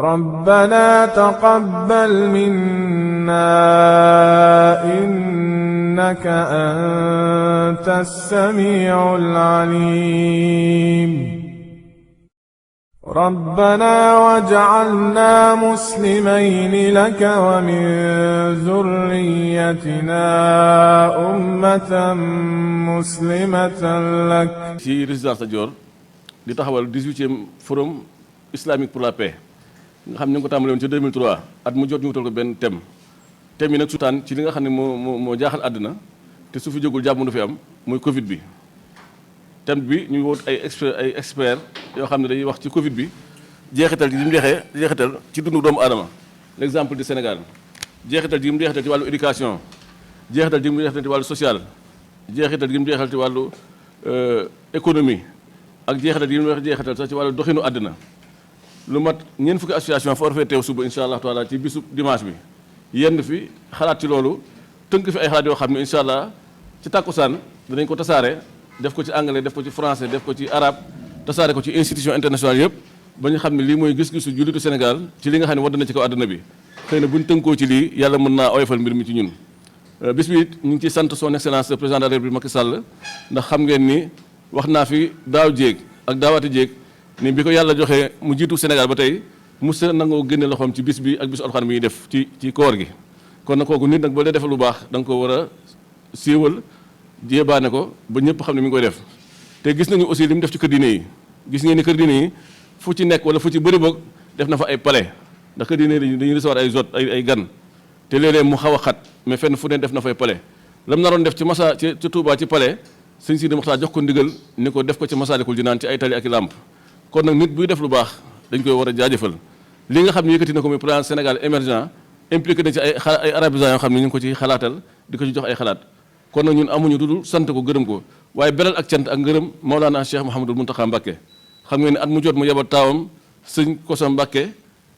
ربنا تقبل منا إنك أنت السميع العليم ربنا واجعلنا مسلمين لك ومن ذريتنا أمة مسلمة لك. ci résidence Lat Dior di taxawal 18e forum islamique pour la paix nga xam ne ñu ngi ko tàmbale woon ci 2003 at mu jot ñu wutal ko benn thème yi nag sutaan ci li nga xam ne moo jaaxal àddina te su fi jógul jàmm du fi am muy Covid bi. thème bi ñu wut ay experts yoo xam ne dañuy wax ci Covid bi jeexital ji mu jeexital ci dundu doomu aadama l'exemple du Sénégal jeexital ji mu jeexital ci wàllu éducation jeexital ji mu jeexital ci wàllu social jeexital ji mu jeexital ci wàllu économie ak jeexital ji mu jeexital sax ci wàllu doxinu àddina lu mat ñeent fukki association fa war fee teew suba incha allah taala ci bisu dimanche bi yenn fi xalaat ci loolu tënk fi ay xalaat yoo xam ne incha allah ci tàkkusaan danañ ko tasaare def ko ci anglais def ko ci français def ko ci arabe tasaare ko ci institution internationale yëpp ba ñu xam ne lii mooy gis-gisu jullitu Sénégal ci li nga xam ne wadd na ci kaw àdduna bi xëy na bu ñu tënkoo ci lii yàlla mën naa oyofal mbir mi ci ñun. bis bi it ñu ngi ciy sant son excellence le président de la République Macky Sall ndax xam ngeen ni wax naa fi daaw jéeg ak daawaati jéeg ni bi ko yàlla joxee mu jiitu Sénégal ba tey mos a nangoo génne loxoom ci bis bi ak bisu alxuraan bi ñuy def ci koor gi. kon nag kooku nit nag boo dee defal lu baax da nga ko war a siiwal jéebaane ko ba ñëpp xam ne mi ngi koy def te gis nañu aussi li mu def ci kër diine yi gis ngeen ni kër diine yi fu ci nekk wala fu ci bëri boog def na fa ay palais ndax kër diine yi dañuy recevoir ay gan te léeg-léeg mu xaw a xat mais fenn fu ne def na fay palais lam naroon def ci masa ci Touba ci palais sëñ Sidi Moxtaar jox ko ndigal ni ko def ko ci Masaalikul Jinaan ci ay tali ak i làmp kon nag nit buy def lu baax dañ koy war a jaajëfal li nga xam ne yëkkati na ko muy plan Sénégal émergent impliqué na ci ay arabisants yoo xam ne ñu ngi ko ci xalaatal di ko ci jox ay xalaat kon nag ñun amuñu dudul sant ko gërëm ko waaye beral ak cant ak ngërëm Maolana Cheikh Mouhamadul Mountakha Mbacké xam ngeen ne at mu jot mu yebal taawam sëñ Koso Mbacké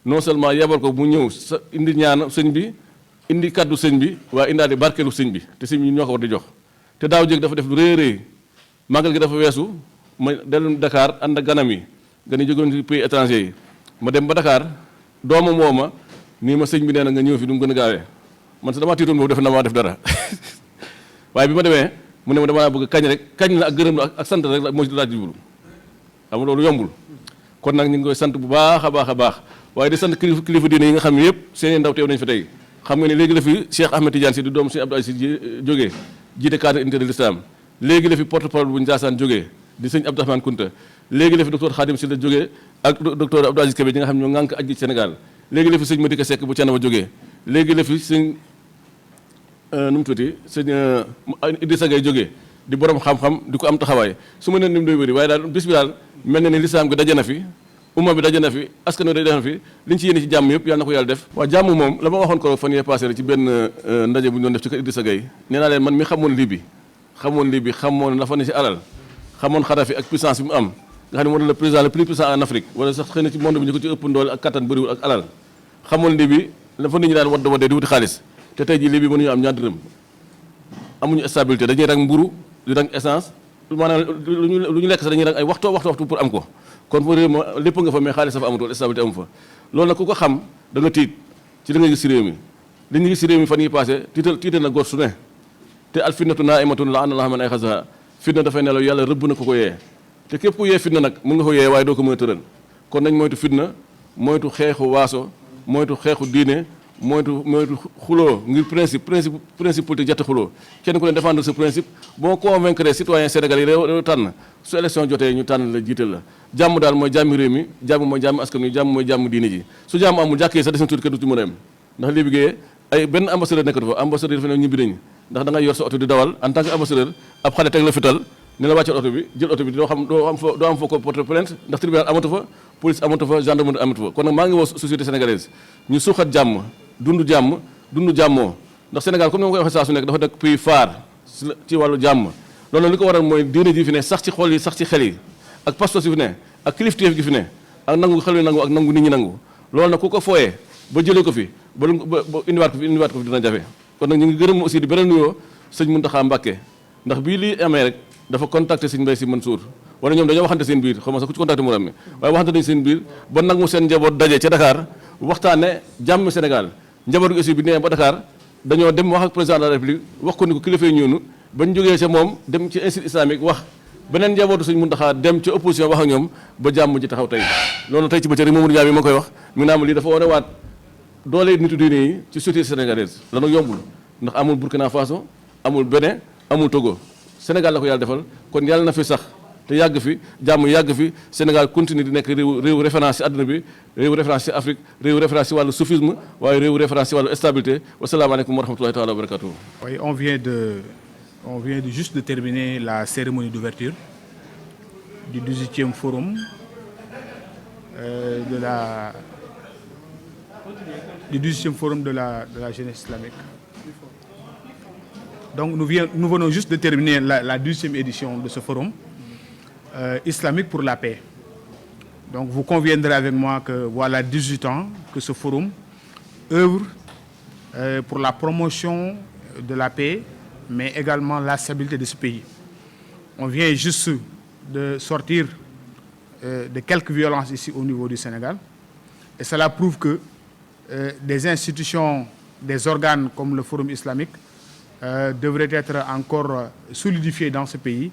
non seulement yebal ko mu ñëw sa indi ñaan sëñ bi indi kaddu sëñ bi waaye indaale barkeelu sëñ bi te sëñ bi ñoo ko war di jox te daaw jéeg dafa def lu rëy rëy màggal gi dafa weesu ma dellu Dakar ànd ak ganam yi gan yi jógoon ci pays étranger yi ma dem ba Dakar doomam woo ma nii ma sëñ bi nee na nga ñëw fi du mu gën a gaawee man sax damaa tiitoon boobu def na maa def dara waaye bi ma demee mu ne ma damaa bëgg kañ rek kañ la ak gërëm la ak sant rek moo ci laaj jublu xam nga loolu yombul kon nag ñu ngi koy sant bu baax a baax a baax waaye di sant kilifa diine yi nga xam ne yëpp seen ndaw teew nañ fi tey xam nga ne léegi la fi Cheikh Ahmed Tidiane Sy di doomu Sëñ Abdou Aziz Sy jógee jiite cadre unité de l'islam léegi la fi porte-parole bu Ndiassane jógee di sëñ Abdourahmane Kounta léegi la fi docteur Khadim Sylla jógee ak docteur Abdou Aziz Kébé ñi nga xam ne ñoo ŋànk aj gi Sénégal léegi la fi sëñ Madika Seck bu Thiénaba jógee léegi la fi sëñ nu mu tuuti sëñ Idrissa Gueye jógee di borom xam-xam di ko am taxawaay su ma nee ni mu doy wëri waaye daal bis bi daal mel na ni lislaam gi daje na fi umma bi daje na fi askan wi daje na fi liñ ci yéene ci jàmm yëpp yàlla na ko yàlla def. waaw jàmm moom la ma waxoon ko fan yee passé ci benn ndaje bu ñu doon def ci kër Idrissa Gueye nee naa leen man mi xamoon Libye xamoon la fa ne ci alal xamoon Kadhafi ak puissance bi mu am nga xam ne moo doon le président le plus puissant en Afrique wala sax xëy na ci monde bi ñu ko ci ëpp ndoole ak kattan bëriwul ak alal xamoon Libye la fa nit ñi daan waddee di wuti xaalis te tey jii Libye mënuñu am ñaar dërëm amuñu stabilité dañuy rang mburu di rang essence maanaam lu ñu lekk sax dañuy rang ay waxtu pour am ko kon fa réew ma lépp nga fa mais xaalis dafa amatul stabilité amu fa loolu nag ku ko xam da nga tiit ci li nga gis si réew mi li ñu gis si réew mi fan yi passé tiital na góor su ne te al fitnatu naa'imatun la'ana Allahu man ayqazaha fitna dafay nelaw yàlla rëbb na ko yee te képp ku yee fitna nag mu nga ko yee waaye doo ko mën a tëral kon nañ moytu fitna moytu xeexu waaso moytu xeexu diine moytu xuloo ngir principe politique jatti xuloo kenn ku ne défendre ce principe boo convaincre citoyen sénégalais yi réew tànn su élection jotee ñu tànn la jiital la jàmm daal mooy jàmmi réew mi jàmm mooy jàmm askan wi jàmm mooy jàmm diine ji su jàmm amul jàkkee sax des na tuuti kenn du ci mën a yem ndax li liggéeyee ay benn ambassadeur nekkatu fa ambassadeur dafa ne ñibbi nañu ndax da ngay yor sa oto di dawal en tant que ambassadeur ab xale teg la fital ne la wàccal oto bi jël oto bi doo am foo ko porter plainte ndax tribunal amatu fa police amatu fa gendarmerie amatu fa kon nag maa ngi woo société sénégalaise ñu suuxat jàmm dund jàmmoo ndax Sénégal comme ni ma koy waxee saa su nekk dafa nekk pays phare ci wàllu jàmm loolu li ko waral mooy diine ji fi ne sax ci xol yi sax ci xel yi ak pastos yi fi ne ak kilifteef gi fi ne ak nangu xel yi nangu ak nangu nit ñi nangu loolu nag ku ko fooyee ba jëlee ko fi ba indiwaat ko fi dina jafe kon nag ñu ngi gërëm aussi di beneen nuyoo sëñ Mountakha Mbacké ndax bii lii amee rek dafa contacté sëñ Mbaye Sy Mansour wala ñoom dañoo waxante seen biir xaw ma sax ku ci contacté morom mi waaye waxante nañ seen biir ba nangu seen njaboot daje ca Dakar waxtaane jàmm Sénégal njabootu aussi bi nee ba Dakar dañoo dem wax ak président de la République wax ko ni ko kilifa yi ñoonu bañ jógee ca moom dem ci institut islamique wax beneen njabootu Sëñ Muntaxa dem ca opposition wax ak ñoom ba jàmm ji taxaw tey loolu tey ci bëccëg rek Mamadou Ndiaye bi ma koy wax mi naam lii dafa wane waat doole nitu diine yi ci société sénégalaise la nag yombul ndax amul Burkina Faso amul Bénin amul Togo Sénégal la ko yàlla defal kon yàlla na fi sax te yàgg fi jàmm yàgg fi Sénégal continue di nekk réew référence ci àdduna bi réew référence ci Afrique réew référence ci wàllu soufisme waaye réew référence ci wàllu stabilité wasalaamaaleykum wa rahmatullahi taala wa barakatuh. Oui, on vient juste de terminer la cérémonie d'ouverture du 18e forum du 18e forum de la jeunesse islamique. Donc nous venons juste de terminer la 12e édition de ce forum islamique pour la paix. Donc vous conviendrez avec moi que voilà 18 ans que ce forum œuvre pour la promotion de la paix, mais également la stabilité de ce pays. On vient juste de sortir de quelques violences ici au niveau du Sénégal, et cela prouve que des institutions, des organes comme le Forum islamique devraient être encore solidifiés dans ce pays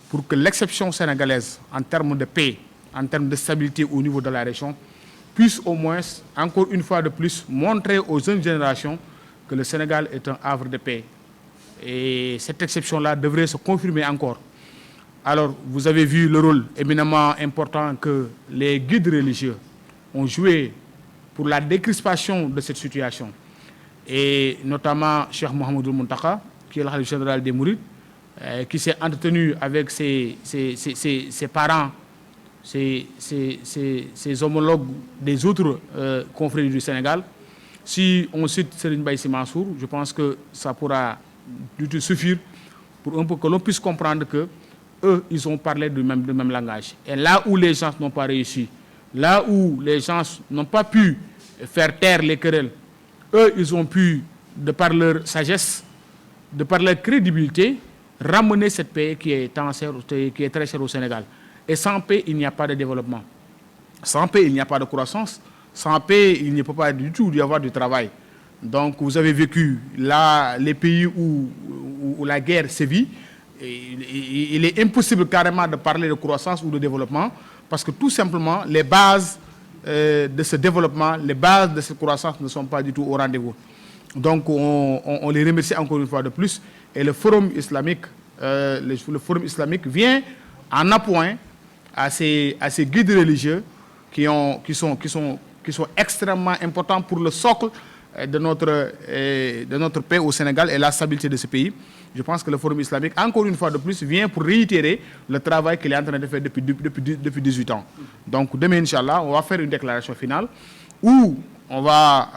pour que l'exception sénégalaise en termes de paix, en termes de stabilité au niveau de la région, puisse au moins, encore une fois de plus, montrer aux jeunes générations que le Sénégal est un havre de paix. Et cette exception-là devrait se confirmer encore. Alors, vous avez vu le rôle éminemment important que les guides religieux ont joué pour la décrispation de cette situation. Et notamment Cheikh Mouhamadoul Mountakha, qui est le khalife général des Mourides, qui s'est entretenu avec ses parents, ses homologues des autres confrères du Sénégal. Si on cite Serigne Mbaye Sy Mansour, je pense que ça pourra du tout suffire pour un peu que l'on puisse comprendre que eux, ils ont parlé du même langage. Et là où les gens n'ont pas réussi, là où les gens n'ont pas pu faire taire les querelles, eux, ils ont pu, de par leur sagesse, de par leur crédibilité, ramener cette paix qui est très chère au Sénégal. Et sans paix, il n'y a pas de développement. Sans paix, il n'y a pas de croissance. Sans paix, il ne peut pas du tout y avoir du travail. Donc, vous avez vécu là les pays où la guerre sévit. Il est impossible carrément de parler de croissance ou de développement parce que tout simplement, les bases de ce développement, les bases de cette croissance ne sont pas du tout au rendez-vous. Donc, on les remercie encore une fois de plus. Et le Forum islamique, le Forum islamique vient en appoint à ces guides religieux qui sont extrêmement importants pour le socle de notre paix au Sénégal et la stabilité de ce pays. Je pense que le Forum islamique, encore une fois de plus, vient pour réitérer le travail qu'il est en train de faire depuis 18 ans. Donc demain, Inch'Allah, on va faire une déclaration finale où on va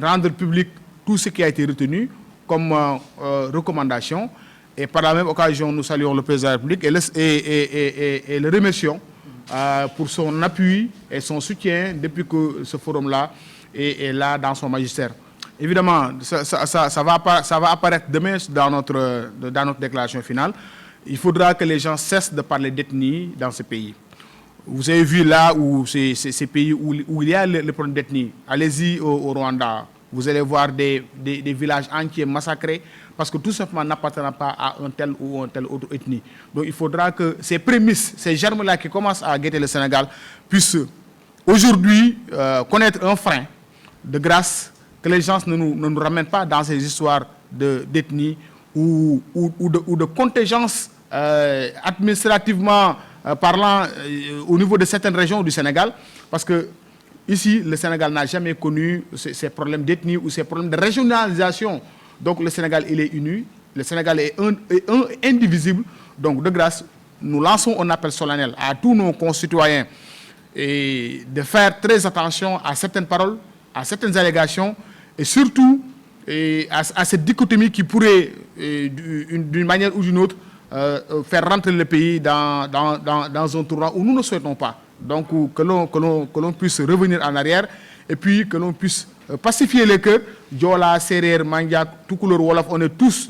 rendre public tout ce qui a été retenu comme recommandation. Et par la même occasion, nous saluons le président de la République et le remercions pour son appui et son soutien depuis que ce forum-là est là dans son magistère. Évidemment, ça va apparaître demain dans notre déclaration finale. Il faudra que les gens cessent de parler d'ethnie dans ce pays. Vous avez vu là où ces pays où il y a le problème d'ethnie. Allez-y au Rwanda. Vous allez voir des villages entiers massacrés parce que tout simplement n'appartenant pas à un tel ou un tel autre ethnie. Donc il faudra que ces prémices, ces germes-là qui commencent à guetter le Sénégal puissent aujourd'hui connaître un frein de grâce, que les gens ne nous ramènent pas dans ces histoires d'ethnie ou de contingence administrativement parlant au niveau de certaines régions du Sénégal, parce que ici, le Sénégal n'a jamais connu ces problèmes d'ethnie ou ces problèmes de régionalisation. Donc le Sénégal, il est uni, le Sénégal est indivisible. Donc de grâce, nous lançons un appel solennel à tous nos concitoyens et de faire très attention à certaines paroles, à certaines allégations et surtout à cette dichotomie qui pourrait, d'une manière ou d'une autre, faire rentrer le pays dans un tournant où nous ne souhaitons pas. Donc que l'on puisse revenir en arrière et puis que l'on puisse pacifier les cœurs. Diola, Serer, Mandiak, Toukouleur, Wolof, on est tous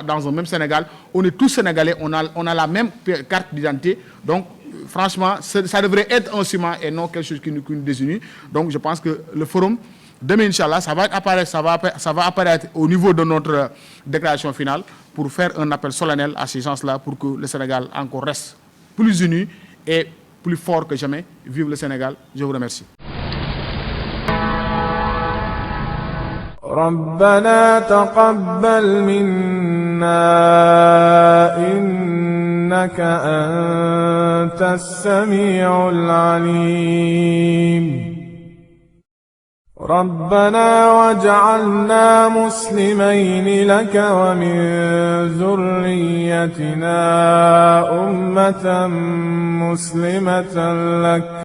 dans un même Sénégal. On est tous sénégalais, on a la même carte d'identité. Donc, franchement, ça devrait être un ciment et non quelque chose qui nous désunit. Donc, je pense que le forum, demain, Inch'Allah, ça va apparaître au niveau de notre déclaration finale pour faire un appel solennel à ces gens-là pour que le Sénégal encore reste plus uni et plus fort que jamais. Vive le Sénégal. Je vous remercie. ربنا تقبل منا إنك أنت السميع العليم ربنا واجعلنا مسلمين لك ومن ذريتنا أمة مسلمة لك